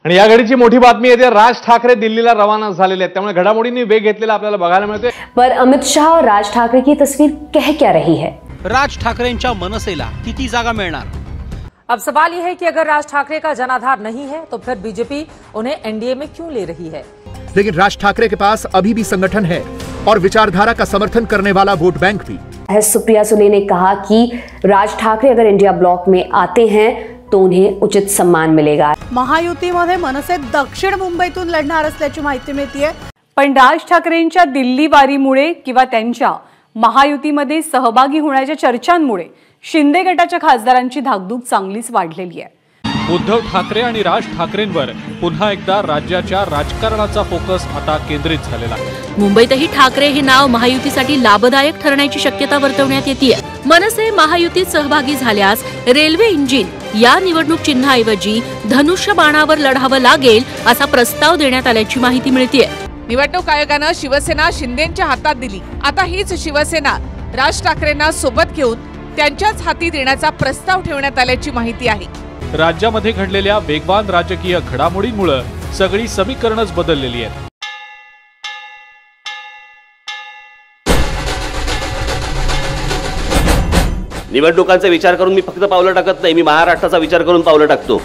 आणि या घडीची मोठी बातमी येते, राज ठाकरे दिल्लीला रवाना झालेले आहेत, त्यामुळे घडामोडींनी वेग घेतलेला आपल्याला बघायला मिळतोय। पर अमित शाह और राज ठाकरे की तस्वीर कह क्या रही है? राज ठाकरेंच्या मनसेला किती जागा मिळणार? अब सवाल यह है कि अगर राज ठाकरे का जनाधार नहीं है तो फिर बीजेपी उन्हें एनडीए में क्यों ले रही है? लेकिन राज ठाकरे के पास अभी भी संगठन है और विचारधारा का समर्थन करने वाला वोट बैंक भी। सुप्रिया सुले ने कहा कि राज ठाकरे अगर इंडिया ब्लॉक में आते हैं तो उन्हें उचित सम्मान मिलेगा। महायुतीमध्ये मनसे दक्षिण मुंबईतून लढणार असल्याची माहिती मिळतेय, पण राज ठाकरेंच्या दिल्ली वारीमुळे किंवा त्यांच्या महायुतीमध्ये सहभागी होण्याच्या चर्चांमुळे शिंदे गटाच्या खासदारांची धाकधूक चांगलीच वाढलेली आहे। उद्धव ठाकरे आणि राज ठाकरेंवर पुन्हा एकदा राज्याच्या राजकारणाचा फोकस आता केंद्रित झालेला आहे। मुंबईतही ठाकरे हे नाव महायुतीसाठी लाभदायक ठरण्याची शक्यता वर्तवण्यात येते। मनसे महायुतीत सहभागी झाल्यास रेल्वे इंजिन या निवडणूक चिन्हाऐवजी धनुष्य बाणावर लढावं लागेल असा प्रस्ताव देण्यात आल्याची माहिती मिळते। निवडणूक आयोगानं शिवसेना शिंदेंच्या हातात दिली, आता हीच शिवसेना राज ठाकरेंना सोबत घेऊन त्यांच्याच हाती देण्याचा प्रस्ताव ठेवण्यात आल्याची माहिती आहे। राज्यामध्ये घडलेल्या वेगवान राजकीय घडामोडींमुळे सगळी समीकरणच बदललेली आहेत। निवडणुकांचा विचार करून मी फक्त पावलं टाकत नाही, मी महाराष्ट्राचा विचार करून पावलं टाकतो।